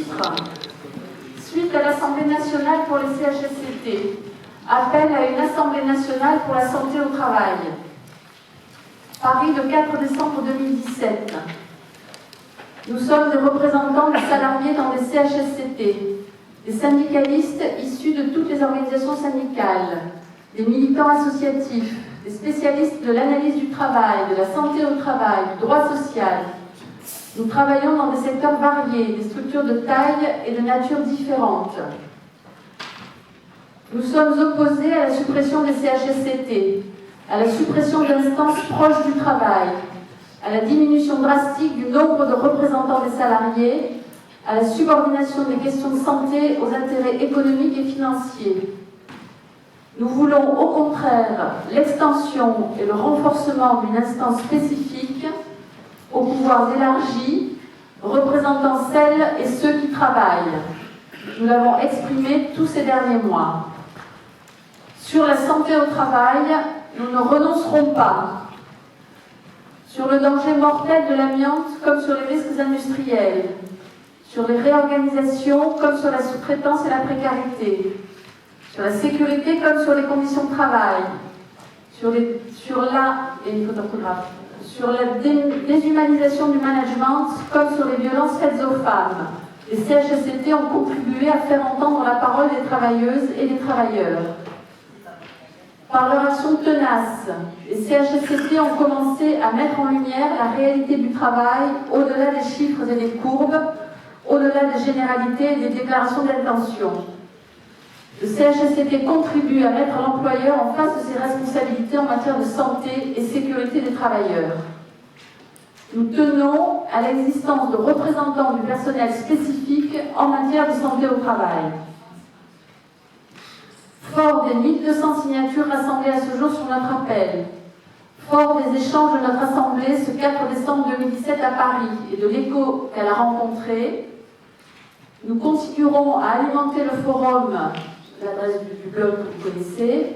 ministre, suite à l'Assemblée nationale pour les CHSCT, appel à une Assemblée nationale pour la santé au travail. Paris, le 4 décembre 2017. Nous sommes des représentants des salariés dans les CHSCT, des syndicalistes issus de toutes les organisations syndicales, des militants associatifs, des spécialistes de l'analyse du travail, de la santé au travail, du droit social. Nous travaillons dans des secteurs variés, des structures de taille et de nature différentes. Nous sommes opposés à la suppression des CHSCT, à la suppression d'instances proches du travail, à la diminution drastique du nombre de représentants des salariés, à la subordination des questions de santé aux intérêts économiques et financiers. Nous voulons au contraire l'extension et le renforcement d'une instance spécifique aux pouvoirs élargis, représentant celles et ceux qui travaillent. Nous l'avons exprimé tous ces derniers mois. Sur la santé au travail, nous ne renoncerons pas. Sur le danger mortel de l'amiante comme sur les risques industriels, sur les réorganisations comme sur la sous-traitance et la précarité, sur la sécurité comme sur les conditions de travail, sur la déshumanisation du management comme sur les violences faites aux femmes. Les CHSCT ont contribué à faire entendre la parole des travailleuses et des travailleurs. Par leur action tenace, les CHSCT ont commencé à mettre en lumière la réalité du travail au-delà des chiffres et des courbes, au-delà des généralités et des déclarations d'intention. Le CHSCT contribue à mettre l'employeur en face de ses responsabilités en matière de santé et sécurité des travailleurs. Nous tenons à l'existence de représentants du personnel spécifique en matière de santé au travail. Fort des 1200 signatures rassemblées à ce jour sur notre appel, fort des échanges de notre Assemblée ce 4 décembre 2017 à Paris et de l'écho qu'elle a rencontré, nous continuerons à alimenter le forum, l'adresse du blog que vous connaissez,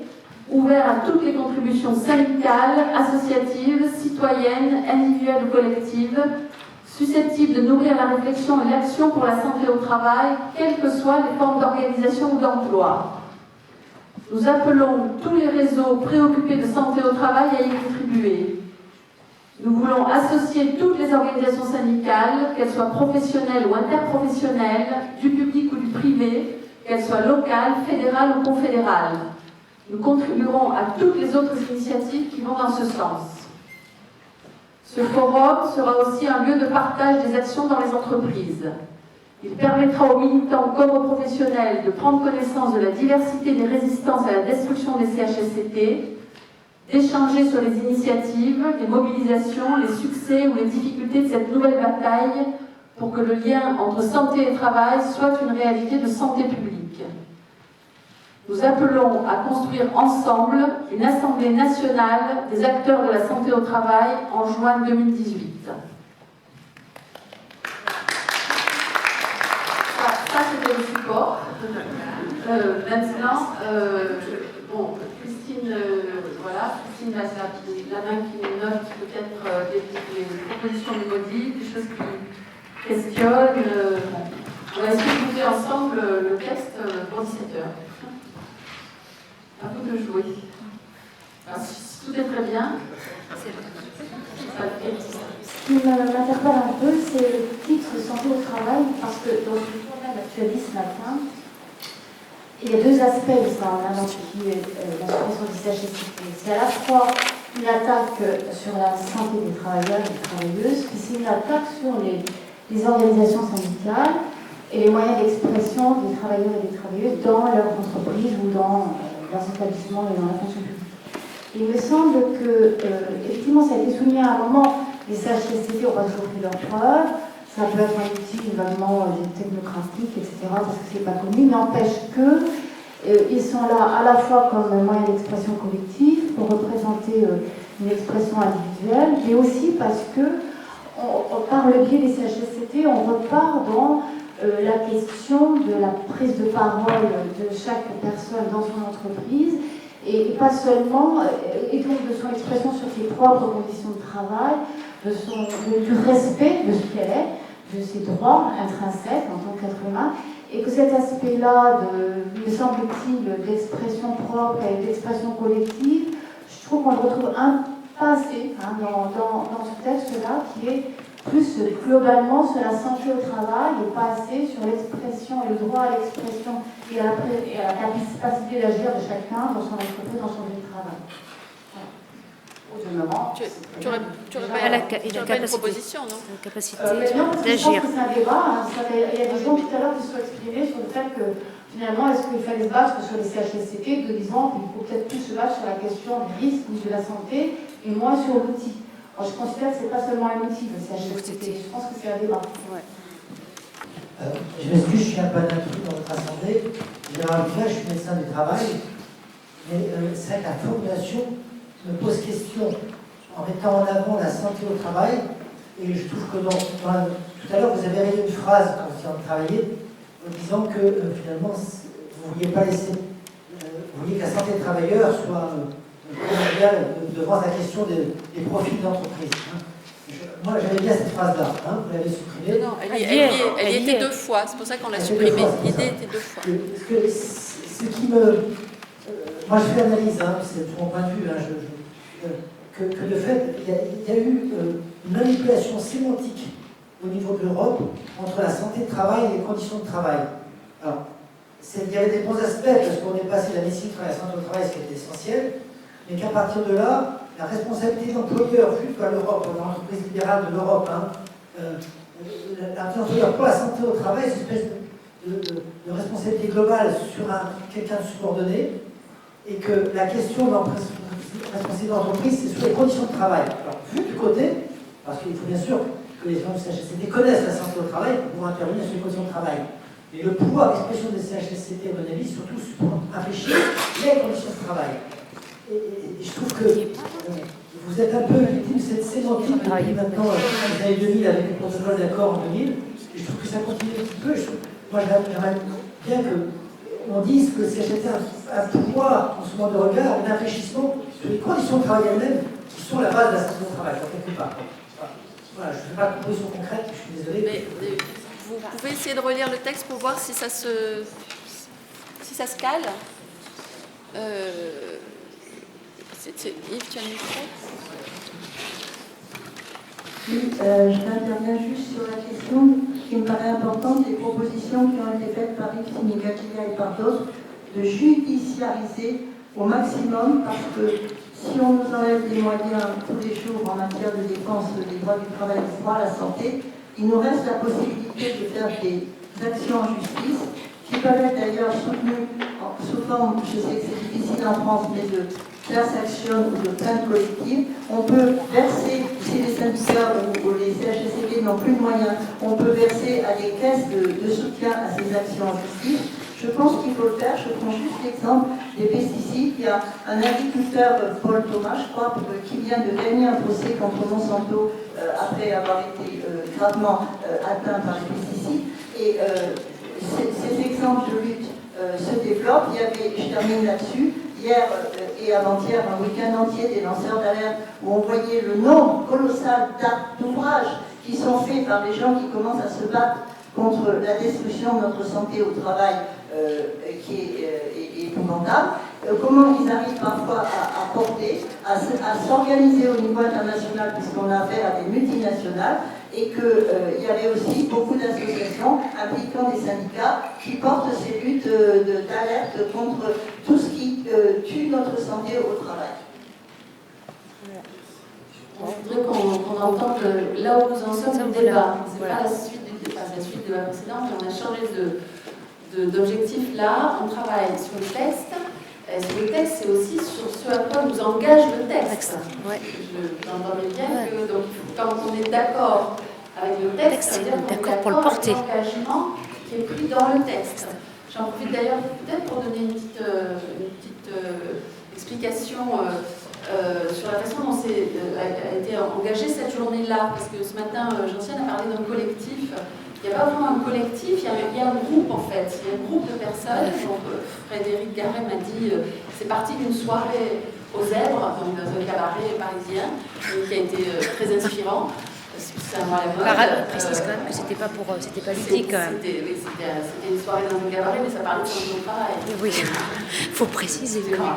ouvert à toutes les contributions syndicales, associatives, citoyennes, individuelles ou collectives, susceptibles de nourrir la réflexion et l'action pour la santé au travail, quelles que soient les formes d'organisation ou d'emploi. Nous appelons tous les réseaux préoccupés de santé au travail à y contribuer. Nous voulons associer toutes les organisations syndicales, qu'elles soient professionnelles ou interprofessionnelles, du public ou du privé, qu'elles soient locales, fédérales ou confédérales. Nous contribuerons à toutes les autres initiatives qui vont dans ce sens. Ce forum sera aussi un lieu de partage des actions dans les entreprises. Il permettra aux militants comme aux professionnels de prendre connaissance de la diversité des résistances à la destruction des CHSCT, d'échanger sur les initiatives, les mobilisations, les succès ou les difficultés de cette nouvelle bataille pour que le lien entre santé et travail soit une réalité de santé publique. Nous appelons à construire ensemble une Assemblée nationale des acteurs de la santé au travail en juin 2018. Ça, c'était le support. Maintenant, Christine, Christine, là, c'est la main qui note peut-être des propositions de modif, des choses qui questionnent. On va essayer de jouer ensemble le texte pour 17h. À vous de jouer. Alors, si tout est très bien. Ce qui m'interpelle un peu, c'est le titre santé au travail, parce que dans le journal actualisé ce matin, il y a deux aspects qui sont identifiés dans la question du CHSCT. C'est à la fois une attaque sur la santé des travailleurs et des travailleuses, puis c'est une attaque sur les organisations syndicales et les moyens d'expression des travailleurs et des travailleuses dans leur entreprise ou dans leurs établissements et dans la fonction publique. Il me semble que, effectivement, ça a été souligné à un moment, les CHSCT n'ont pas toujours fait leurs preuves, ça peut être un outil vaguement technocratique, etc., parce que c'est pas connu, n'empêche que ils sont là à la fois comme moyen d'expression collective, pour représenter une expression individuelle, mais aussi parce que, par le biais des CHSCT, on repart dans la question de la prise de parole de chaque personne dans son entreprise, et pas seulement, et donc de son expression sur ses propres conditions de travail, du respect de ce qu'elle est, de ses droits intrinsèques en tant qu'être humain, et que cet aspect-là, me semble-t-il, d'expression propre et d'expression collective, je trouve qu'on le retrouve pas assez dans ce texte-là, qui est plus globalement sur la santé au travail et pas assez sur l'expression et le droit à l'expression et à la capacité d'agir de chacun dans son entreprise, dans son lieu de travail. Au demeurant, tu aurais pas une proposition, non? La capacité non, parce que je pense d'agir. que c'est un débat. Il y a des gens tout à l'heure qui se sont exprimés sur le fait que finalement, est-ce qu'il fallait se battre sur les CHSCT, de disant qu'il faut peut-être plus se battre sur la question du risque ou de la santé et moins sur l'outil. Alors, je considère que ce n'est pas seulement un outil, le CHSCT. Je pense que c'est un débat. Ouais. Je m'excuse, je suis un peu intrus dans votre assemblée. Gérard Lucas, je suis médecin du travail. Mais c'est vrai que la formulation me pose question en mettant en avant la santé au travail. Et je trouve que tout à l'heure, vous avez rayé une phrase quand vous étiez en train de travailler, en disant que finalement, vous ne vouliez pas laisser. Vous vouliez que la santé des travailleurs soit primordiale devant la question des profits d'entreprise. Moi, j'avais bien cette phrase-là, vous l'avez supprimée. Non, elle y était 2 fois, c'est pour ça qu'on l'a supprimée. L'idée était 2 fois. Parce que ce qui me. Moi, je fais l'analyse, c'est de mon point de vue, que de fait, il y a eu une manipulation sémantique au niveau de l'Europe entre la santé de travail et les conditions de travail. Alors, il y avait des bons aspects, parce qu'on est passé de la médecine à la santé au travail, ce qui était essentiel, mais qu'à partir de là, la responsabilité de l'employeur, vue par l'Europe, dans l'entreprise libérale de l'Europe, l'employeur pour la santé au travail, c'est une espèce de responsabilité globale sur quelqu'un de subordonné, et que la question de la responsabilité de l'entreprise, c'est sur les conditions de travail. Alors, vu du côté, parce qu'il faut bien sûr que les gens du CHSCT connaissent la santé au travail pour pouvoir intervenir sur les conditions de travail. Et le pouvoir d'expression des CHSCT, à mon avis, surtout pour réfléchir les conditions de travail. Et je trouve que vous êtes un peu victime de cette sémantique depuis maintenant les années 2000 avec le protocole d'accord en 2000. Et je trouve que ça continue un petit peu. Moi, j'aimerais bien qu'on dise que le CHSCT a un pouvoir, en ce moment de regard, un réfléchissement sur les conditions de travail elles-mêmes qui sont la base de la santé au travail, quelque part. Voilà, je ne fais pas de proposition concrète, je suis désolé. Mais vous pouvez essayer de relire le texte pour voir si ça se cale. Yves, tu as le micro? Oui, j'interviens juste sur la question qui me paraît importante, des propositions qui ont été faites par Yves Sinigalia et par d'autres, de judiciariser au maximum, parce que si on nous enlève des moyens tous les jours en matière de défense des droits du travail et du droit à la santé, il nous reste la possibilité de faire des actions en justice, qui peuvent être d'ailleurs soutenues sous forme, je sais que c'est difficile en France, mais de class action ou de plainte collective. On peut verser, si les syndicats ou les CHSCT n'ont plus de moyens, on peut verser à des caisses de soutien à ces actions en justice. Je pense qu'il faut le faire. Je prends juste l'exemple des pesticides. Il y a un agriculteur, Paul Thomas, je crois, qui vient de gagner un procès contre Monsanto après avoir été gravement atteint par les pesticides. Et ces exemples de lutte se développent. Il y avait, je termine là-dessus, hier et avant-hier, un week-end entier des lanceurs d'alerte où on voyait le nombre colossal d'ouvrages qui sont faits par les gens qui commencent à se battre contre la destruction de notre santé au travail qui est épouvantable. Comment ils arrivent parfois à porter, à s'organiser au niveau international, puisqu'on a affaire à des multinationales, et qu'il y avait aussi beaucoup d'associations impliquant des syndicats qui portent ces luttes d'alerte contre tout ce qui tue notre santé au travail. Je voudrais qu'on entende là où nous en sommes du débat. Ce n'est pas la suite du débat, c'est la suite de la précédente. On a changé d'objectif là. On travaille sur le texte. Sur le texte, c'est aussi sur ce à quoi nous engage le texte. Ouais. J'entendais bien que donc, quand on est d'accord avec le texte, ça veut dire qu'on est d'accord pour le porter. avec l'engagement qui est pris dans le texte. J'en profite d'ailleurs peut-être pour donner une petite explication sur la façon dont a été engagée cette journée-là, parce que ce matin, Gentiane a parlé d'un collectif. Il n'y a pas vraiment un collectif, il y a un groupe en fait, il y a un groupe de personnes. Donc, Frédéric Garret m'a dit c'est parti d'une soirée aux Zèbres, donc dans un cabaret parisien, qui a été très inspirant. C'est un mot à la mode. Précise quand même que c'était pas ludique quand même. C'était une soirée dans un cabaret, mais ça parlait de son travail. Oui, faut préciser quand même.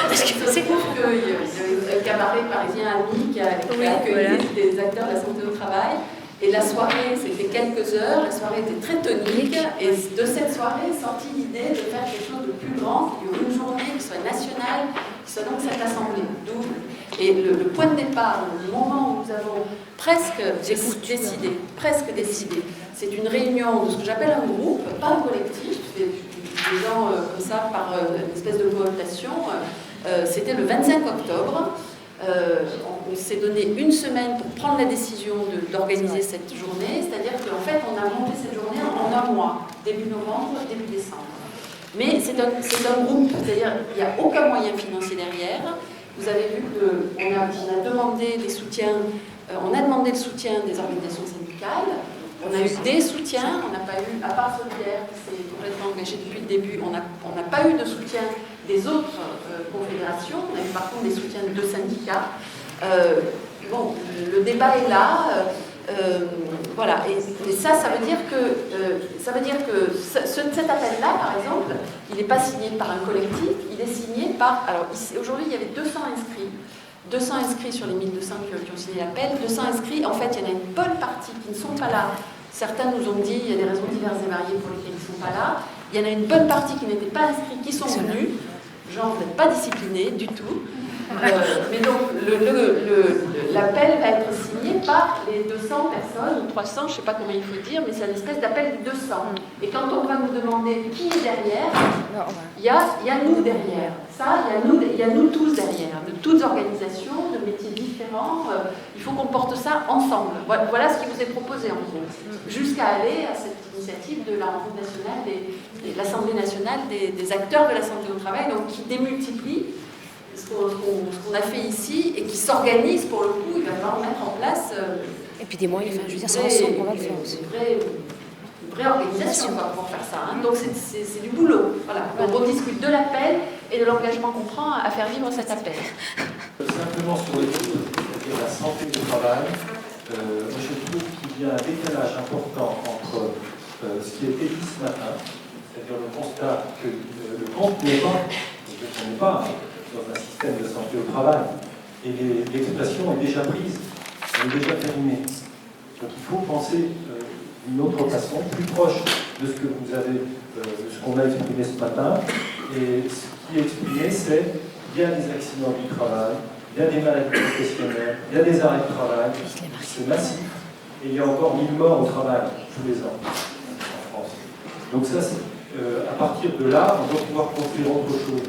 Parce que c'est cool qu'il y avait un cabaret parisien ami qui a accueilli des acteurs de la santé au travail. Et la soirée, c'était quelques heures, la soirée était très tonique, et de cette soirée est sortie l'idée de faire quelque chose de plus grand, une journée qui soit nationale, qui soit donc cette assemblée double. Et le point de départ, le moment où nous avons presque décidé, c'est une réunion de ce que j'appelle un groupe, pas un collectif, des gens comme ça par une espèce de cooptation. C'était le 25 octobre. On s'est donné une semaine pour prendre la décision d'organiser cette journée, c'est-à-dire qu'en fait on a monté cette journée en un mois, début novembre, début décembre. Mais c'est un groupe, c'est-à-dire qu'il n'y a aucun moyen financier derrière. Vous avez vu qu'on a demandé des soutiens, on a demandé le soutien des organisations syndicales, on a eu des soutiens, on n'a pas eu, à part Solidaire qui s'est complètement engagé depuis le début, on n'a pas eu de soutien des autres confédérations, on a eu par contre des soutiens de 2 syndicats. Bon, le débat est là, voilà, et ça veut dire que cet appel-là, par exemple, il n'est pas signé par un collectif, il est signé par, alors aujourd'hui il y avait 200 inscrits sur les 1200 qui ont signé l'appel, 200 inscrits, en fait il y en a une bonne partie qui ne sont pas là. Certains nous ont dit, il y a des raisons diverses et variées pour lesquelles ils ne sont pas là. Il y en a une bonne partie qui n'étaient pas inscrits, qui sont venus. Genre, vous n'êtes pas disciplinés du tout. Mais donc, l'appel va être signé par les 200 personnes, ou 300, je ne sais pas combien il faut dire, mais c'est une espèce d'appel de 200. Et quand on va nous demander qui est derrière, il y a nous derrière. Ça, il y a nous tous derrière, de toutes organisations, de métiers différents. Il faut qu'on porte ça ensemble. Voilà ce qui vous est proposé, en gros. Jusqu'à aller à cette initiative de la rencontre nationale, de l'Assemblée nationale des acteurs de la santé au travail, donc qui démultiplie ce qu'on a fait ici et qui s'organise pour le coup. Il va falloir mettre en place et puis des moyens, je veux dire, c'est ensemble qu'on va le faire aussi. Une vraie organisation pour faire ça. Donc c'est du boulot. Voilà. Donc on discute de l'appel et de l'engagement qu'on prend à faire vivre cet appel. Simplement sur les choses, c'est-à-dire la santé au travail, je trouve qu'il y a un décalage important entre ce qui a été dit ce matin, c'est-à-dire le constat que le compte n'est pas dans un système de santé au travail, et l'expression est déjà prise, elle est déjà terminée. Donc il faut penser d'une autre façon, plus proche de ce que vous avez, de ce qu'on a exprimé ce matin. Et ce qui est exprimé, c'est qu'il y a des accidents du travail, il y a des maladies professionnelles, il y a des arrêts de travail, c'est massif, et il y a encore 1000 morts au travail tous les ans en France. Donc ça, à partir de là, on doit pouvoir construire autre chose.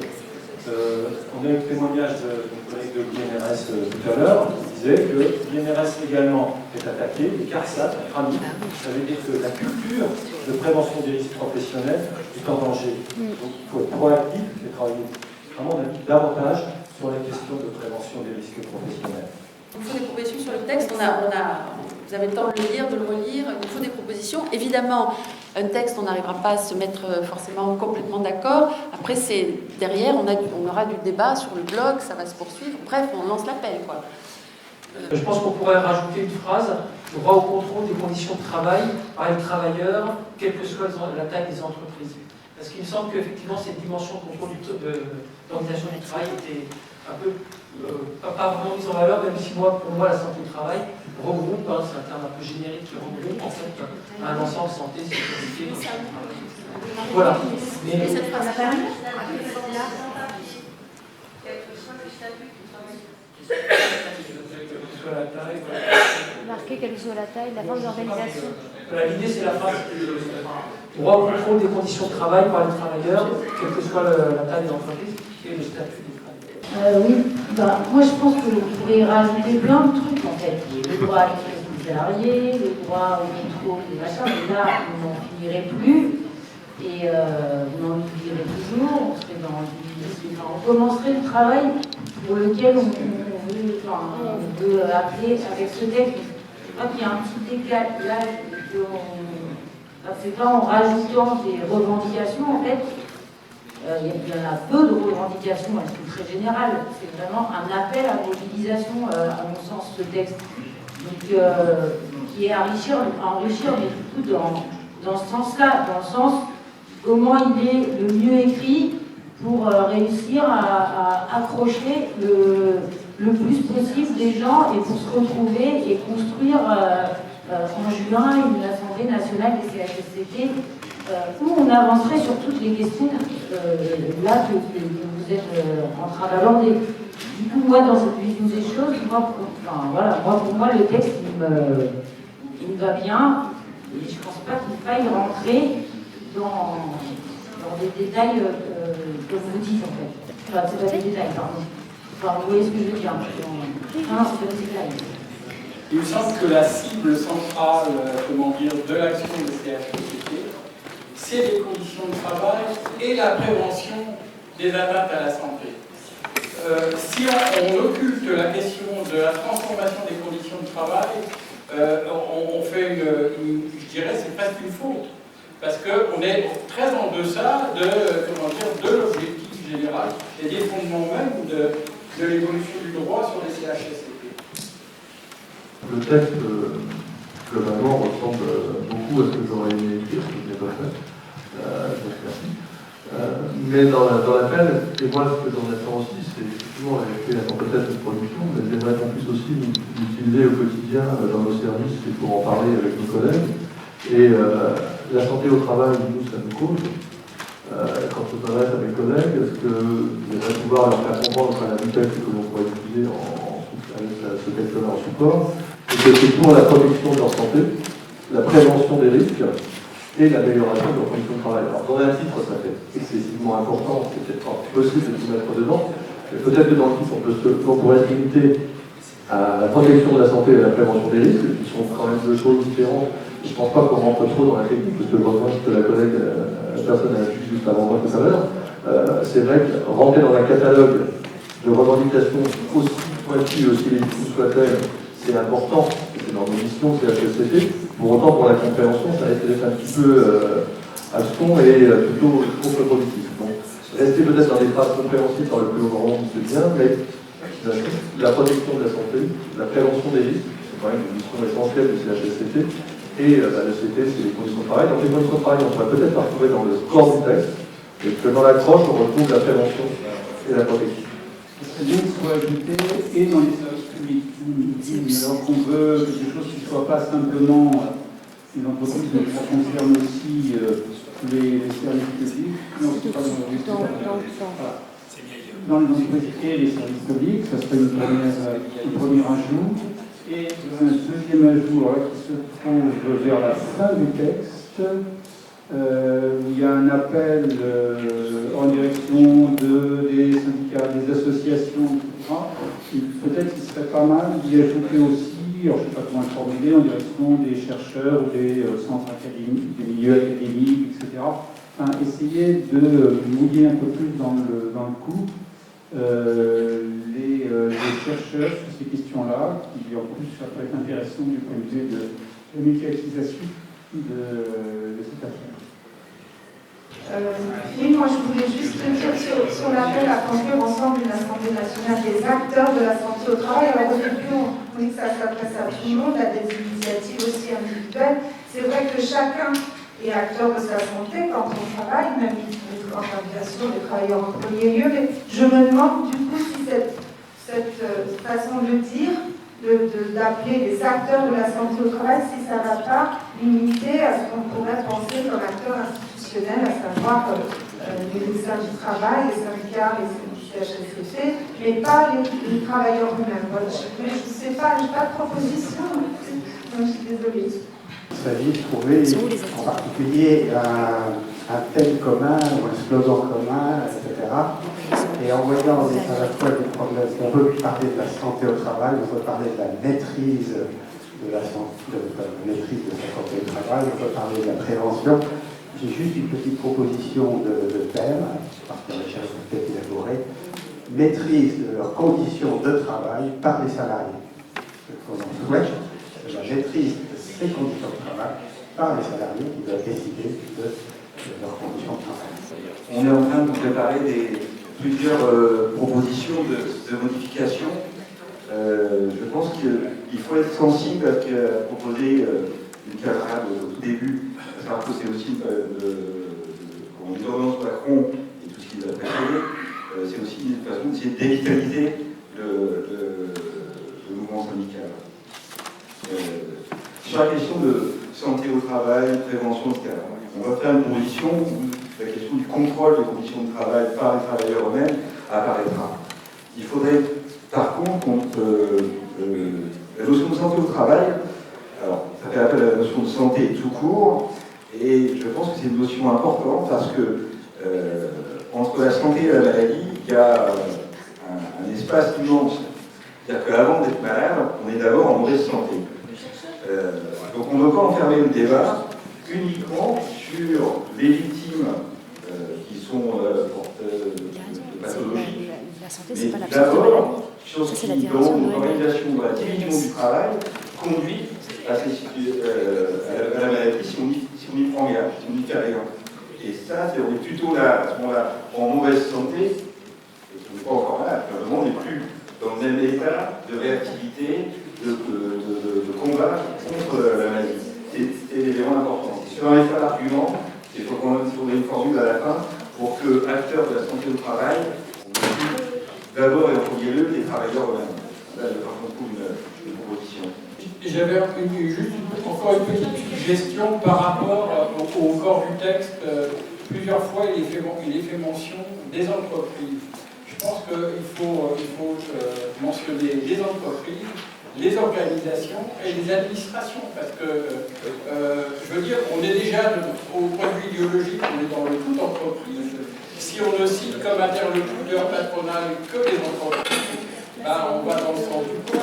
On a eu le témoignage d'une collègue de l'INRS tout à l'heure qui disait que l'INRS également est attaqué, et CARSAT, CRAMI, ça veut dire que la culture de prévention des risques professionnels est en danger. Donc il faut être proactif et travailler, à mon avis, davantage sur la question de prévention des risques professionnels. Il faut des propositions sur le texte. Vous avez le temps de le lire, de le relire. Il faut des propositions. Évidemment, un texte, on n'arrivera pas à se mettre forcément complètement d'accord. Après, derrière, on aura du débat sur le blog, ça va se poursuivre. Bref, on lance l'appel, quoi. Je pense qu'on pourrait rajouter une phrase, droit au contrôle des conditions de travail par les travailleurs, quelle que soit la taille des entreprises. Parce qu'il me semble qu'effectivement, cette dimension de contrôle d'organisation du travail était un peu, pas vraiment mise en valeur, même si pour moi, la santé au travail regroupe, c'est un terme un peu générique qui regroupe en fait un ensemble santé, sécurité. Voilà. Mais cette phrase marquer quelle que soit la taille, la forme d'organisation. L'idée, c'est la phrase droit au contrôle des conditions de travail par les travailleurs, quelle que soit la taille de l'entreprise et le statut des travailleurs. Oui, moi je pense que vous pourriez rajouter plein de trucs en fait. Le droit à l'expression des salariés, le droit au métro, des machins, mais là, vous n'en finirez plus. Et vous en oublierez toujours, on serait on commencerait le travail pour lequel on veut appeler avec ce texte. Je crois qu'il y a un petit décalage, c'est pas en rajoutant des revendications en fait Il y en a peu de revendications, elles sont très générales. C'est vraiment un appel à mobilisation, à mon sens, ce texte. Donc, qui est à enrichir, mais du coup, dans ce sens-là, dans le sens comment il est le mieux écrit pour réussir à accrocher le plus possible des gens et pour se retrouver et construire en juin une Assemblée nationale des CHSCT où on avancerait sur toutes les questions là que vous êtes en train d'aborder. Du coup, moi, dans cette vision des choses, pour moi, le texte, il me va bien. Et je ne pense pas qu'il faille rentrer dans des détails comme vous dites, en fait. Enfin, c'est pas des détails, pardon. Enfin, vous voyez ce que je veux dire. Non, c'est pas des détails. Il me semble que la cible centrale, de l'action des CHSCT, c'est les conditions de travail et la prévention des atteintes à la santé. Si on occulte la question de la transformation des conditions de travail, on fait je dirais, c'est presque une faute. Parce qu'on est très en deçà de l'objectif général et des fondements même de l'évolution du droit sur les CHSCT. Le texte, globalement, ressemble beaucoup à ce que j'aurais aimé écrire, ce que je n'ai pas fait. Mais dans l'appel, et moi ce que j'en attends aussi, c'est effectivement la compétence de production, mais j'aimerais qu'on puisse aussi l'utiliser au quotidien dans nos services et pour en parler avec nos collègues. Et la santé au travail, nous, ça nous cause. Quand je m'adresse à mes collègues, est-ce que j'aimerais pouvoir leur faire comprendre à la texte que l'on pourrait utiliser avec ce texte-là en support, et que c'est pour la protection de leur santé, la prévention des risques, et l'amélioration de leurs conditions de travail. Alors, dans un titre, ça fait excessivement important, c'est peut-être pas possible de tout mettre dedans, mais peut-être que dans le titre, on pourrait se limiter à la protection de la santé et à la prévention des risques, qui sont quand même deux choses différentes. Je ne pense pas qu'on rentre trop dans la technique, parce que je rejoins ce que la collègue, la personne a dit juste avant moi tout à l'heure. C'est vrai que rentrer dans un catalogue de revendications aussi pointues, aussi légitimes soient-elles, c'est important, c'est dans nos missions, c'est HSCT. Pour autant, pour la compréhension, ça risque d'être un petit peu abscon et plutôt contre-productif. Donc, rester peut-être dans des phrases compréhensibles par le plus grand nombre, c'est bien, mais la protection de la santé, la prévention des risques, c'est quand même une mission essentielle du CHSCT, et le CT, c'est les conditions de travail. Donc les conditions de travail, on pourrait peut-être la retrouver dans le corps du texte, et que dans l'accroche, on retrouve la prévention et la protection. Ce serait bien que ce soit ajouté et dans les services publics. Alors qu'on veut quelque chose qui ne soit pas simplement une entreprise, mais que ça concerne aussi les services publics. Non, c'est pas dans les entreprises et les services publics, ça serait un premier ajout. Et un deuxième ajout qui se trouve vers la fin du texte, où il y a un appel en direction des syndicats, des associations, etc. Peut-être qu'il serait pas mal d'y ajouter aussi, alors je ne sais pas comment le formuler, en direction des chercheurs ou des centres académiques, des milieux académiques, etc. Enfin, essayer de mouiller un peu plus dans le coup les chercheurs sur ces questions-là, qui en plus ça peut être intéressant du point de vue de la médiatisation de cette affaire. Oui, moi je voulais juste dire sur l'appel à construire ensemble une Assemblée nationale des acteurs de la santé au travail. Alors au début, on dit que ça s'adresse à tout le monde, à des initiatives aussi individuelles. C'est vrai que chacun est acteur de sa santé quand on travaille, même bien sûr les travailleurs en premier lieu, mais je me demande du coup si cette façon de dire, d'appeler les acteurs de la santé au travail, si ça ne va pas limiter à ce qu'on pourrait penser comme acteur institutionnel, à savoir les médecins du travail, les syndicats, les CHSCT, mais pas les travailleurs eux-mêmes. Voilà, je ne sais pas, je n'ai pas de proposition, donc je suis désolée. Il s'agit de trouver en particulier un thème commun ou un slogan commun, etc. Et en voyant à la fois des problèmes, on peut parler de la santé au travail, on peut parler de la maîtrise de la santé, maîtrise de sa santé au travail, on peut parler de la prévention. J'ai juste une petite proposition de thème, parce que la recherche peut être élaborée. Maîtrise de leurs conditions de travail par les salariés. Ce qu'on en souhaite, c'est la maîtrise de ces conditions de travail par les salariés qui doivent décider de leurs conditions de travail. On est en train de préparer plusieurs propositions de modification. Je pense qu'il faut être sensible à ce qu'a proposé une camarade au tout début, à savoir que c'est aussi une ordonnance Macron et tout ce qui l'a précédé, c'est aussi une façon d'essayer de dévitaliser le mouvement syndical. Sur la question de santé au travail, prévention, etc., on va faire une proposition où la question du contrôle des conditions de travail par les travailleurs eux-mêmes apparaîtra. Il faudrait, par contre, la notion de santé au travail, alors ça fait appel à la notion de santé tout court, et je pense que c'est une notion importante parce que entre la santé et la maladie, il y a un espace immense. C'est-à-dire qu'avant d'être malade, on est d'abord en mauvaise santé. Donc on ne doit pas enfermer le débat uniquement sur les victimes qui sont porteuses de pathologies, mais d'abord sur ce qui, dans l'organisation, dans la division du travail, conduit à la maladie si on y prend garde, si on y fait rien. Et ça, on est plutôt là, à ce moment-là, en mauvaise santé, et on n'est pas encore là, on n'est plus dans le même état de réactivité, de combat contre la maladie. C'est l'élément important. Si on n'arrive pas l'argument, il faut qu'on ait une formule à la fin pour que, acteurs de la santé au travail, on puisse d'abord et en premier lieu les travailleurs eux-mêmes. Là, je trouve une proposition. J'avais encore une petite suggestion par rapport au corps du texte. Plusieurs fois, il est fait mention des entreprises. Je pense qu'il faut mentionner les entreprises, les organisations et les administrations, parce que, je veux dire, on est déjà, au point de vue idéologique, on est dans le tout entreprise. Si on ne cite comme interlocuteur patronal que les entreprises, ben, on va dans le sens du point.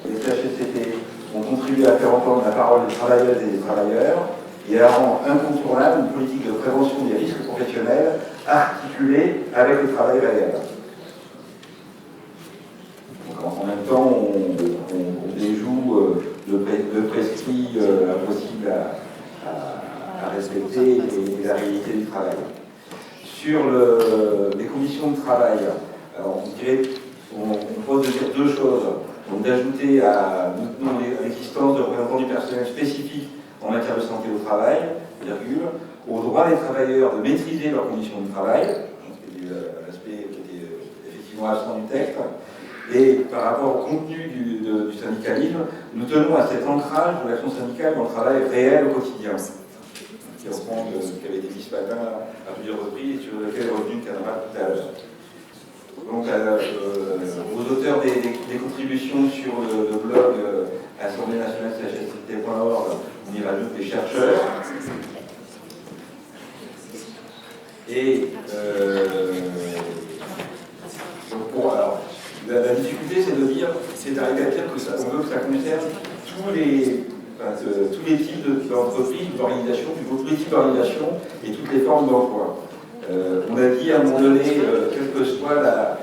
Les CHSCT ont contribué à faire entendre la parole des travailleuses et des travailleurs et à rendre incontournable une politique de prévention des risques professionnels articulée avec le travail réel. En même temps, on déjoue de prescrits impossibles à respecter et la réalité du travail. Sur les conditions de travail, alors on propose de dire deux choses. Donc d'ajouter à l'existence de représentants du personnel spécifique en matière de santé au travail, virgule, au droit des travailleurs de maîtriser leurs conditions de travail, c'est l'aspect qui était effectivement absent du texte. Et par rapport au contenu du syndicalisme, nous tenons à cet ancrage de l'action syndicale dans le travail réel au quotidien, qui reprend ce qui avait été dit ce matin à plusieurs reprises et sur lequel est revenu le camarade tout à l'heure. Donc aux auteurs des contributions sur le blog Assemblée nationale CHSCT.org, on y rajoute les chercheurs. Et alors, la difficulté, c'est d'arriver à dire qu'on veut que ça concerne tous les types d'entreprises, d'organisations, plutôt tous les types d'organisations et toutes les formes d'emploi. On a dit à un moment donné, quelle que soit la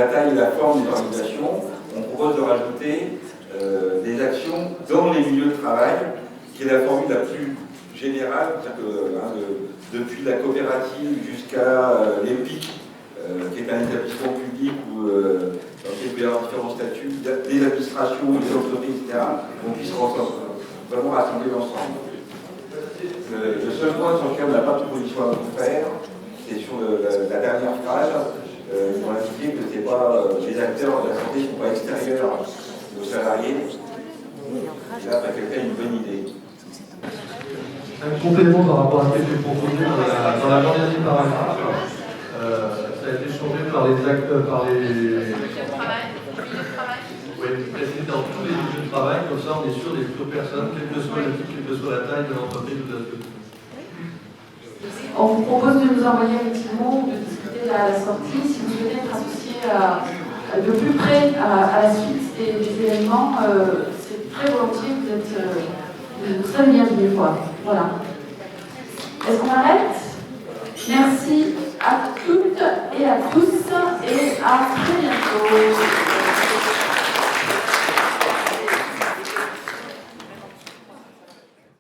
taille et la forme des organisations, on propose de rajouter des actions dans les milieux de travail, qui est la formule la plus générale, c'est-à-dire que depuis la coopérative jusqu'à l'EPIC, qui est un établissement public où il peut y avoir différents statuts, des administrations, des entreprises, etc., on puisse vraiment rassembler l'ensemble. Le seul point sur lequel on n'a pas de proposition à vous faire, c'est sur la dernière phrase. Ils ont indiqué que les acteurs de la santé ne sont pas extérieurs aux salariés. Et là, quelqu'un a une bonne idée. Un complément par rapport à ce qui a été proposé dans la dernière paragraphe. Ça a été changé par les acteurs, par les... Oui, précisé dans tous les milieux de travail, comme ça on est sûr des toutes personnes, quel que soit le type, quelle que soit la taille de l'entreprise ou de la structure. On vous propose de nous envoyer un petit mot, de discuter à la sortie, si vous souhaitez être associé de plus près à la suite des événements, c'est très volontiers, vous serez bienvenus. Voilà. Est-ce qu'on arrête? Merci à toutes et à tous et à très bientôt.